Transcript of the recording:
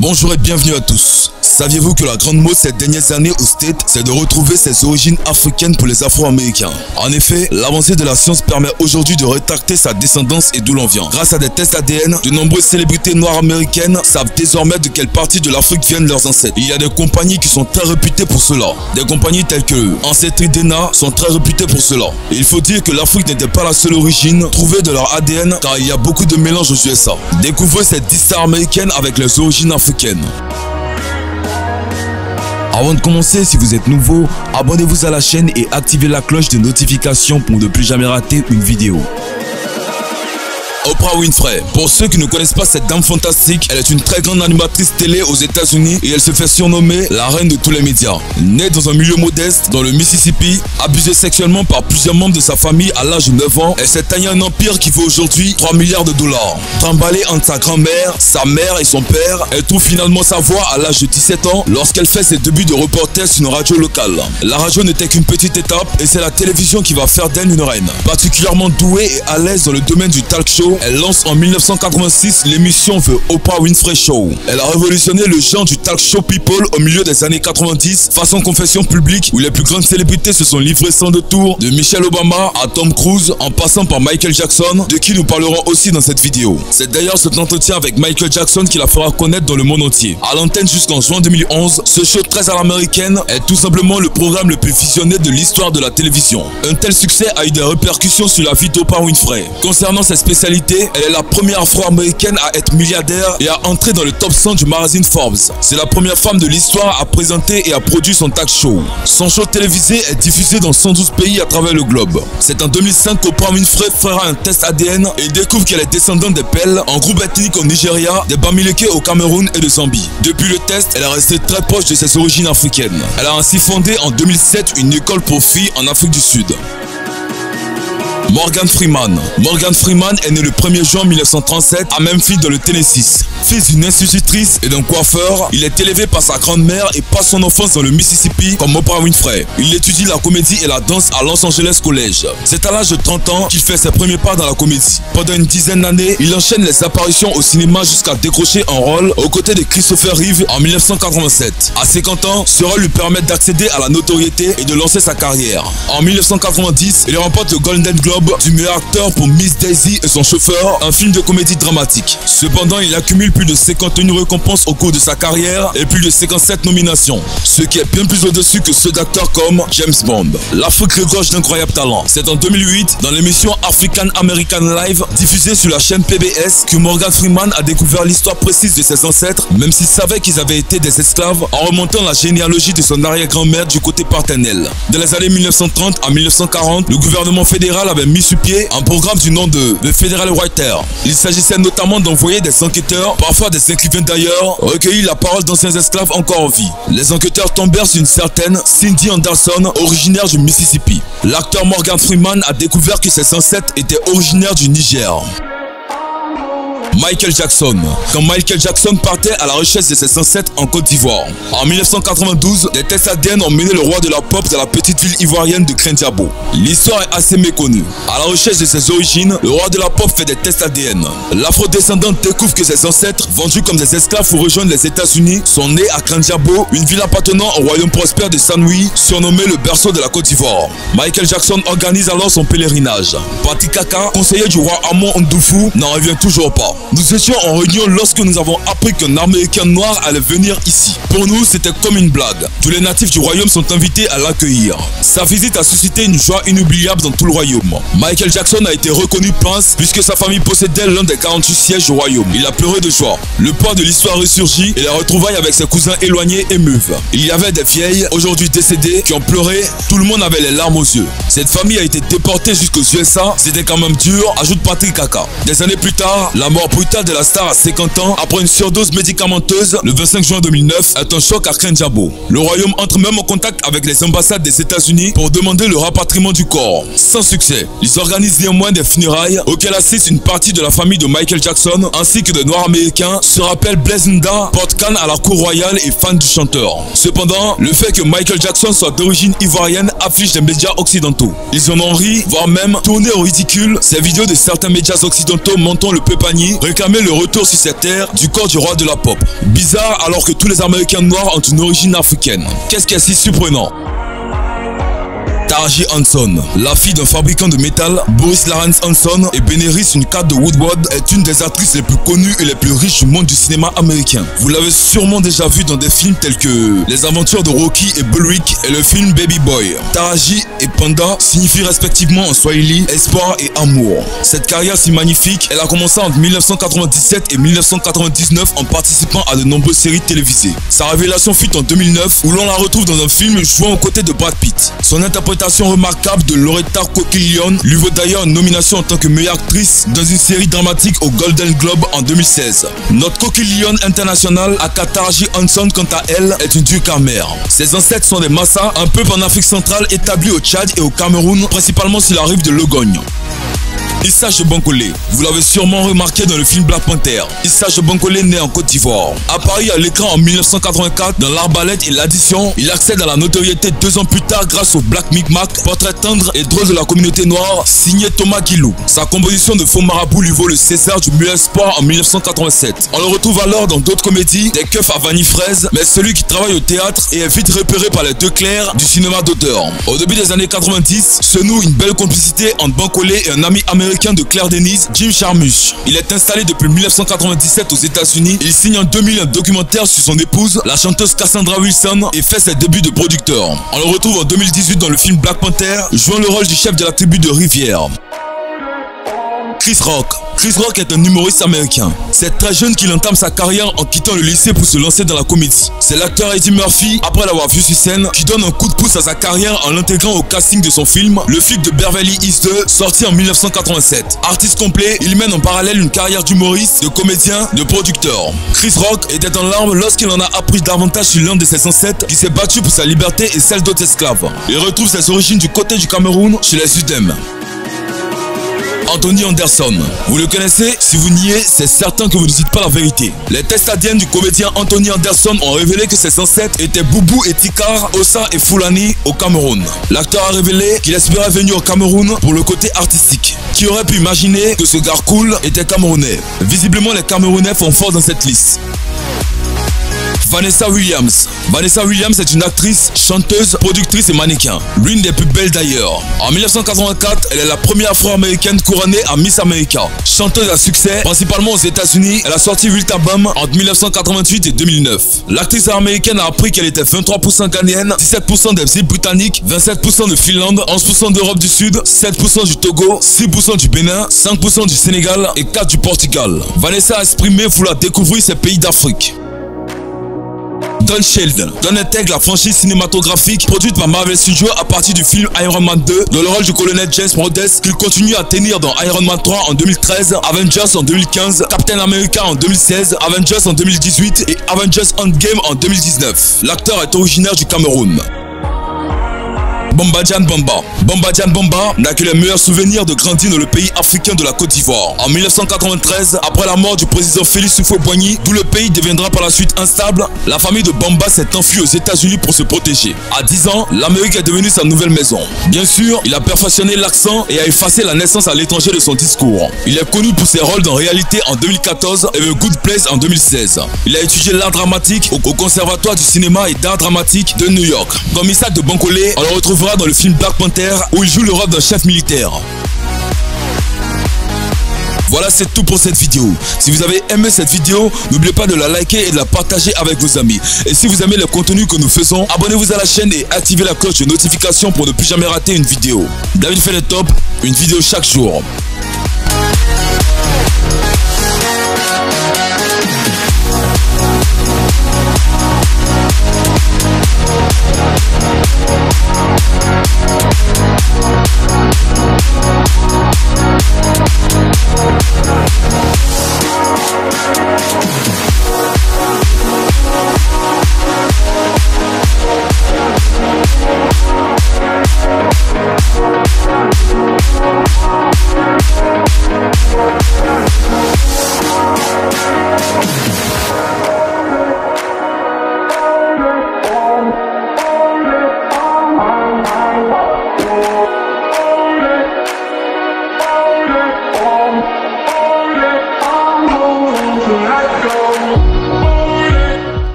Bonjour et bienvenue à tous. Saviez-vous que la grande mode ces dernières années aux States, c'est de retrouver ses origines africaines pour les Afro-Américains? En effet, l'avancée de la science permet aujourd'hui de rétracter sa descendance et d'où l'on vient. Grâce à des tests ADN, de nombreuses célébrités noires américaines savent désormais de quelle partie de l'Afrique viennent leurs ancêtres. Il y a des compagnies qui sont très réputées pour cela. Des compagnies telles que Ancestry DNA sont très réputées pour cela. Et il faut dire que l'Afrique n'était pas la seule origine trouvée de leur ADN, car il y a beaucoup de mélanges aux USA. Découvrez ces 10 stars américaines avec leurs origines africaines. Avant de commencer, si vous êtes nouveau, abonnez-vous à la chaîne et activez la cloche de notification pour ne plus jamais rater une vidéo. Oprah Winfrey. Pour ceux qui ne connaissent pas cette dame fantastique, elle est une très grande animatrice télé aux États-Unis et elle se fait surnommer la reine de tous les médias. Née dans un milieu modeste dans le Mississippi, abusée sexuellement par plusieurs membres de sa famille à l'âge de 9 ans, elle s'est taillée un empire qui vaut aujourd'hui 3 milliards de dollars. Trimballée entre sa grand-mère, sa mère et son père, elle trouve finalement sa voix à l'âge de 17 ans lorsqu'elle fait ses débuts de reporter sur une radio locale. La radio n'était qu'une petite étape et c'est la télévision qui va faire d'elle une reine. Particulièrement douée et à l'aise dans le domaine du talk show, elle lance en 1986 l'émission The Oprah Winfrey Show. Elle a révolutionné le genre du talk show people au milieu des années 90, façon confession publique où les plus grandes célébrités se sont livrées sans détour, de Michelle Obama à Tom Cruise en passant par Michael Jackson, de qui nous parlerons aussi dans cette vidéo. C'est d'ailleurs cet entretien avec Michael Jackson qui la fera connaître dans le monde entier. À l'antenne jusqu'en juin 2011, ce show très à l'américaine est tout simplement le programme le plus visionné de l'histoire de la télévision. Un tel succès a eu des répercussions sur la vie d'Oprah Winfrey. Concernant ses spécialités, elle est la première afro-américaine à être milliardaire et à entrer dans le top 100 du magazine Forbes. C'est la première femme de l'histoire à présenter et à produire son talk show. Son show télévisé est diffusé dans 112 pays à travers le globe. C'est en 2005 qu'Oprah Winfrey fera un test ADN et découvre qu'elle est descendante des Pels, un groupe ethnique au Nigeria, des Bamileke au Cameroun et de Zambie. Depuis le test, elle est restée très proche de ses origines africaines. Elle a ainsi fondé en 2007 une école pour filles en Afrique du Sud. Morgan Freeman. Morgan Freeman est né le 1er juin 1937 à Memphis dans le Tennessee. Fils d'une institutrice et d'un coiffeur, il est élevé par sa grande-mère et passe son enfance dans le Mississippi comme Oprah Winfrey. Il étudie la comédie et la danse à Los Angeles College. C'est à l'âge de 30 ans qu'il fait ses premiers pas dans la comédie. Pendant une dizaine d'années, il enchaîne les apparitions au cinéma jusqu'à décrocher un rôle aux côtés de Christopher Reeve en 1987. À 50 ans, ce rôle lui permet d'accéder à la notoriété et de lancer sa carrière. En 1990, il remporte le Golden Globe du meilleur acteur pour Miss Daisy et son chauffeur, un film de comédie dramatique. Cependant, il accumule plus de 51 récompenses au cours de sa carrière et plus de 57 nominations, ce qui est bien plus au-dessus que ceux d'acteurs comme James Bond. L'Afrique regorge d'incroyables talents. C'est en 2008, dans l'émission African American Live, diffusée sur la chaîne PBS, que Morgan Freeman a découvert l'histoire précise de ses ancêtres, même s'il savait qu'ils avaient été des esclaves, en remontant la généalogie de son arrière-grand-mère du côté paternel. Dans les années 1930 à 1940, le gouvernement fédéral avait mis sur pied un programme du nom de The Federal Writer. Il s'agissait notamment d'envoyer des enquêteurs, parfois des écrivains d'ailleurs, recueillir la parole d'anciens esclaves encore en vie. Les enquêteurs tombèrent sur une certaine Cindy Anderson, originaire du Mississippi. L'acteur Morgan Freeman a découvert que ses ancêtres étaient originaires du Niger. Michael Jackson. Quand Michael Jackson partait à la recherche de ses ancêtres en Côte d'Ivoire. En 1992, des tests ADN ont mené le roi de la pop dans la petite ville ivoirienne de Krendiabo. L'histoire est assez méconnue. À la recherche de ses origines, le roi de la pop fait des tests ADN. L'afro-descendante découvre que ses ancêtres, vendus comme des esclaves pour rejoindre les États-Unis, sont nés à Krendiabo, une ville appartenant au royaume prospère de Saint-Louis, surnommé le berceau de la Côte d'Ivoire. Michael Jackson organise alors son pèlerinage. Patrick Kaka, conseiller du roi Amon Ndouffou, n'en revient toujours pas. Nous étions en réunion lorsque nous avons appris qu'un Américain noir allait venir ici. Pour nous, c'était comme une blague. Tous les natifs du royaume sont invités à l'accueillir. Sa visite a suscité une joie inoubliable dans tout le royaume. Michael Jackson a été reconnu prince puisque sa famille possédait l'un des 48 sièges du royaume. Il a pleuré de joie. Le poids de l'histoire ressurgit et les retrouvailles avec ses cousins éloignés émeuvent. Il y avait des vieilles, aujourd'hui décédées, qui ont pleuré. Tout le monde avait les larmes aux yeux. Cette famille a été déportée jusqu'aux USA. C'était quand même dur, ajoute Patrick Kaka. Des années plus tard, la mort brutale de la star à 50 ans après une surdose médicamenteuse le 25 juin 2009 est un choc à Krendiabo. Le royaume entre même en contact avec les ambassades des États-Unis pour demander le rapatriement du corps. Sans succès, ils organisent néanmoins des funérailles auxquelles assiste une partie de la famille de Michael Jackson ainsi que de noirs américains. Se rappelle Blazinda, porte-canne à la cour royale et fan du chanteur. Cependant, le fait que Michael Jackson soit d'origine ivoirienne afflige les médias occidentaux. Ils en ont ri, voire même tourné au ridicule ces vidéos de certains médias occidentaux montrant le peu panier réclamait le retour sur cette terre du corps du roi de la pop. Bizarre alors que tous les Américains noirs ont une origine africaine. Qu'est-ce qui est si surprenant? Taraji Henson, la fille d'un fabricant de métal, Boris Lawrence Henson, et bénéfice une carte de Woodward, est une des actrices les plus connues et les plus riches du monde du cinéma américain. Vous l'avez sûrement déjà vue dans des films tels que Les Aventures de Rocky et Bullwick et le film Baby Boy. Taraji et Panda signifient respectivement en Swahili espoir et amour. Cette carrière si magnifique, elle a commencé entre 1997 et 1999 en participant à de nombreuses séries télévisées. Sa révélation fut en 2009 où l'on la retrouve dans un film jouant aux côtés de Brad Pitt. Son interprétation remarquable de Loretta Coquillion lui vaut d'ailleurs une nomination en tant que meilleure actrice dans une série dramatique au Golden Globe en 2016. Notre Coquillion internationale, aka Taraji Henson, quant à elle, est une Durkheimère. Ses ancêtres sont des Massa, un peuple en Afrique centrale établi au Tchad et au Cameroun, principalement sur la rive de l'Ogogne. Issa Bankole, vous l'avez sûrement remarqué dans le film Black Panther. Issa Bankole naît en Côte d'Ivoire. Apparu à l'écran en 1984 dans L'Arbalète et l'Addition, il accède à la notoriété 2 ans plus tard grâce au Black Micmac, portrait tendre et drôle de la communauté noire, signé Thomas Guilou. Sa composition de Faux Marabout lui vaut le César du meilleur espoir en 1987. On le retrouve alors dans d'autres comédies, des keufs à vanille fraise, mais celui qui travaille au théâtre et est vite repéré par les deux clercs du cinéma d'auteur. Au début des années 90, se noue une belle complicité entre Bankole et un ami américain de Claire Denise, Jim Jarmusch. Il est installé depuis 1997 aux États-Unis. Il signe en 2000 un documentaire sur son épouse, la chanteuse Cassandra Wilson, et fait ses débuts de producteur. On le retrouve en 2018 dans le film Black Panther, jouant le rôle du chef de la tribu de Rivière. Chris Rock. Chris Rock est un humoriste américain. C'est très jeune qu'il entame sa carrière en quittant le lycée pour se lancer dans la comédie. C'est l'acteur Eddie Murphy, après l'avoir vu sur scène, qui donne un coup de pouce à sa carrière en l'intégrant au casting de son film Le flic de Beverly Hills 2, sorti en 1987. Artiste complet, il mène en parallèle une carrière d'humoriste, de comédien, de producteur. Chris Rock était en larmes lorsqu'il en a appris davantage sur l'un de ses ancêtres qui s'est battu pour sa liberté et celle d'autres esclaves. Il retrouve ses origines du côté du Cameroun, chez les Udem. Anthony Anderson. Vous le connaissez? Si vous niez, c'est certain que vous ne dites pas la vérité. Les tests ADN du comédien Anthony Anderson ont révélé que ses ancêtres étaient Boubou et Tikar, Ossa et Fulani au Cameroun. L'acteur a révélé qu'il espérait venir au Cameroun pour le côté artistique. Qui aurait pu imaginer que ce gars cool était camerounais? Visiblement, les Camerounais font fort dans cette liste. Vanessa Williams. Vanessa Williams est une actrice, chanteuse, productrice et mannequin. L'une des plus belles d'ailleurs. En 1984, elle est la première afro-américaine couronnée à Miss America. Chanteuse à succès, principalement aux États-Unis, elle a sorti 8 albums entre 1988 et 2009. L'actrice américaine a appris qu'elle était 23% ghanéenne, 17% des îles britanniques, 27% de Finlande, 11% d'Europe du Sud, 7% du Togo, 6% du Bénin, 5% du Sénégal et 4% du Portugal. Vanessa a exprimé vouloir découvrir ces pays d'Afrique. Don Cheadle. Don intègre la franchise cinématographique produite par Marvel Studios à partir du film Iron Man 2 dans le rôle du colonel James Rhodes qu'il continue à tenir dans Iron Man 3 en 2013, Avengers en 2015, Captain America en 2016, Avengers en 2018 et Avengers Endgame en 2019. L'acteur est originaire du Cameroun. Bombadjan Bamba. Bombadjan Bamba n'a que les meilleurs souvenirs de grandir dans le pays africain de la Côte d'Ivoire. En 1993, après la mort du président Félix Houphouët-Boigny, d'où le pays deviendra par la suite instable, la famille de Bamba s'est enfuie aux États-Unis pour se protéger. À 10 ans, l'Amérique est devenue sa nouvelle maison. Bien sûr, il a perfectionné l'accent et a effacé la naissance à l'étranger de son discours. Il est connu pour ses rôles dans Réalité en 2014 et The Good Place en 2016. Il a étudié l'art dramatique au Conservatoire du cinéma et d'art dramatique de New York. Comme Issa Bankole, on le retrouvera dans le film Black Panther où il joue le rôle d'un chef militaire. Voilà, c'est tout pour cette vidéo. Si vous avez aimé cette vidéo, n'oubliez pas de la liker et de la partager avec vos amis. Et si vous aimez le contenu que nous faisons, abonnez-vous à la chaîne et activez la cloche de notification pour ne plus jamais rater une vidéo. David fait le top, une vidéo chaque jour.